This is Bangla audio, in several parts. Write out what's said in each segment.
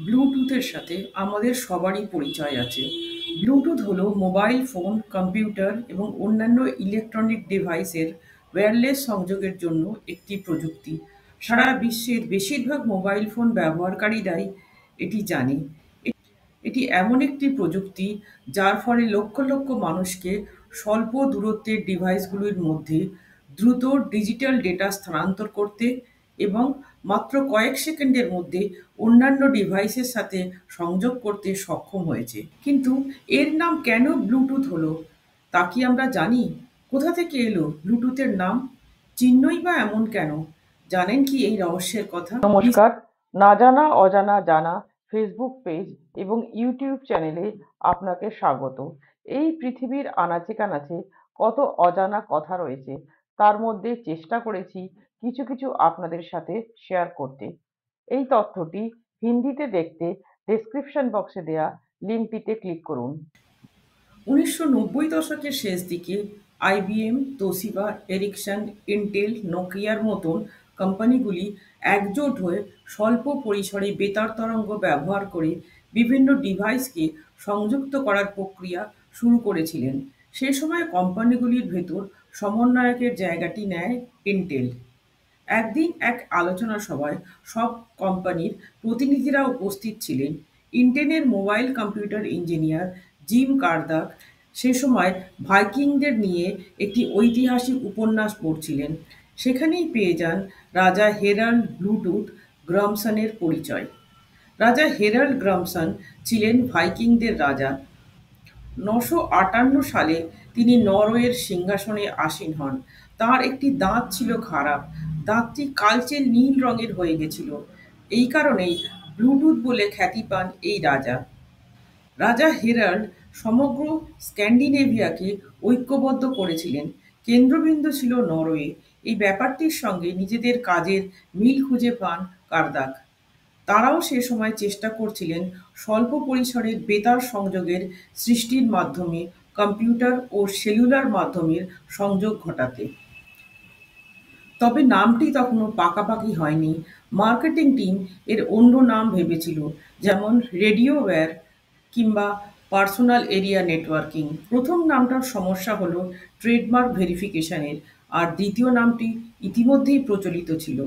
ব্লুটুথের সাথে আমাদের সবারই পরিচয় আছে। ব্লুটুথ হলো মোবাইল ফোন, কম্পিউটার এবং অন্যান্য ইলেকট্রনিক ডিভাইসের ওয়্যারলেস সংযোগের জন্য একটি প্রযুক্তি। সারা বিশ্বের বেশিরভাগ মোবাইল ফোন ব্যবহারকারীরাই এটি জানে। এটি এমন একটি প্রযুক্তি যার ফলে লক্ষ লক্ষ মানুষকে স্বল্প দূরত্বের ডিভাইসগুলির মধ্যে দ্রুত ডিজিটাল ডেটা স্থানান্তর করতে এবং মাত্র কয়েক সেকেন্ডের মধ্যে অন্যান্য ডিভাইসের সাথে সংযোগ করতে সক্ষম হয়েছে। কিন্তু এর নাম কেন ব্লুটুথ হলো তা কি আমরা জানি? কোথা থেকে এলো ব্লুটুথের নাম? চিহ্নই বা এমন কেন? জানেন কি এই রহস্যের কথা? নমস্কার। না জানা অজানা জানা ফেসবুক পেজ এবং ইউটিউব চ্যানেলে আপনাকে স্বাগত। এই পৃথিবীর আনাচে কানাচে কত অজানা কথা রয়েছে, তার মধ্যে চেষ্টা করেছি কিছু কিছু আপনাদের সাথে শেয়ার করতে। এই তথ্যটি হিন্দিতে দেখতে ডেসক্রিপশন বক্সে দেয়া লিঙ্কটিতে ক্লিক করুন। ১৯৯০ দশকের শেষ দিকে আইবিএম, তোশিবা, এরিকসন, ইন্টেল, নোকিয়ার মতন কোম্পানিগুলি একজোট হয়ে স্বল্প পরিসরে বেতার তরঙ্গ ব্যবহার করে বিভিন্ন ডিভাইসকে সংযুক্ত করার প্রক্রিয়া শুরু করেছিলেন। সে সময় কোম্পানিগুলির ভেতর সমন্বয়কের জায়গাটি নেয় ইন্টেল। একদিন এক আলোচনা সভায় সব কোম্পানির প্রতিনিধিরা উপস্থিত ছিলেন। ইন্টেলের মোবাইল কম্পিউটার ইঞ্জিনিয়ার জিম কারদাক সে সময় ভাইকিংদের নিয়ে একটি ঐতিহাসিক উপন্যাস পড়ছিলেন। সেখানেই পেয়ে যান রাজা হেরাল্ড ব্লুটুথ গ্রামসনের পরিচয়। রাজা হেরাল্ড গ্রামসন ছিলেন ভাইকিংদের রাজা। ৯৫৮ সালে তিনি নরওয়ের সিংহাসনে আসীন হন। তাঁর একটি দাঁত ছিল খারাপ। দাঁতটি কালচে নীল রঙের হয়ে গেছিল। এই কারণেই ব্লুটুথ বলে খ্যাতি পান এই রাজা। রাজা হেরাল্ড সমগ্র স্ক্যান্ডিনেভিয়াকে ঐক্যবদ্ধ করেছিলেন। কেন্দ্রবিন্দু ছিল নরওয়ে। এই ব্যাপারটির সঙ্গে নিজেদের কাজের মিল খুঁজে পান কারদাক। তারাও সে সময় চেষ্টা করছিলেন স্বল্প পরিসরের বেতার সংযোগের সৃষ্টির মাধ্যমে কম্পিউটার ও সেলুলার মাধ্যমের সংযোগ ঘটাতে। তবে নামটি তখনও পাকাপাকি হয়নি। মার্কেটিং টিম এর অন্য নাম ভেবেছিল, যেমন রেডিও ওয়্যার কিংবা পার্সোনাল এরিয়া নেটওয়ার্কিং। প্রথম নামটার সমস্যা হলো ট্রেডমার্ক ভেরিফিকেশনের, আর দ্বিতীয় নামটি ইতিমধ্যেই প্রচলিত ছিল।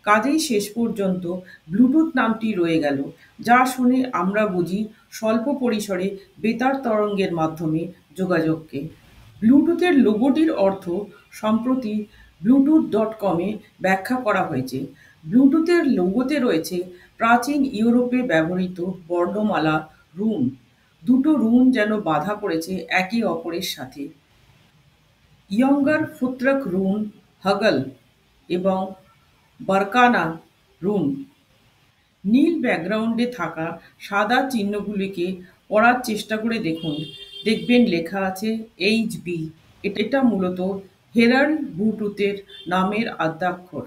কাজেই শেষ পর্যন্ত ব্লুটুথ নামটি রয়ে গেল, যা শুনে আমরা বুঝি স্বল্প পরিসরে বেতার তরঙ্গের মাধ্যমে যোগাযোগকে। ব্লুটুথের লোগোটির অর্থ সম্প্রতি bluetooth.com-এ ব্যাখ্যা করা হয়েছে। ব্লুটুথের লোগোতে রয়েছে প্রাচীন ইউরোপে ব্যবহৃত বর্ণমালা রুন। দুটো রুন যেন বাঁধা পড়েছে একে অপরের সাথে। ইয়ঙ্গার ফুত্রাক রুন, হাগল এবং বারকানা রুন। নীল ব্যাকগ্রাউন্ডে থাকা সাদা চিহ্নগুলিকে পড়ার চেষ্টা করে দেখুন। দেখবেন লেখা আছে এইচবি। এটা মূলত হেরাল্ড ব্লুটুথের নামের আদ্যাক্ষর।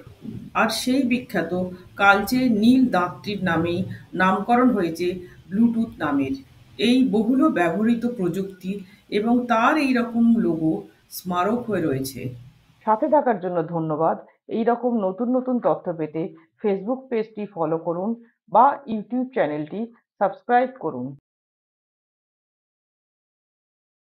আর সেই বিখ্যাত কালচে নীল দাঁতটির নামেই নামকরণ হয়েছে ব্লুটুথ নামের। এই বহুল ব্যবহৃত প্রযুক্তি এবং তার এই রকম লোগো স্মারক হয়ে রয়েছে। সাথে থাকার জন্য ধন্যবাদ। এই রকম নতুন নতুন তথ্য পেতে ফেসবুক পেজটি ফলো করুন বা ইউটিউব চ্যানেলটি সাবস্ক্রাইব করুন।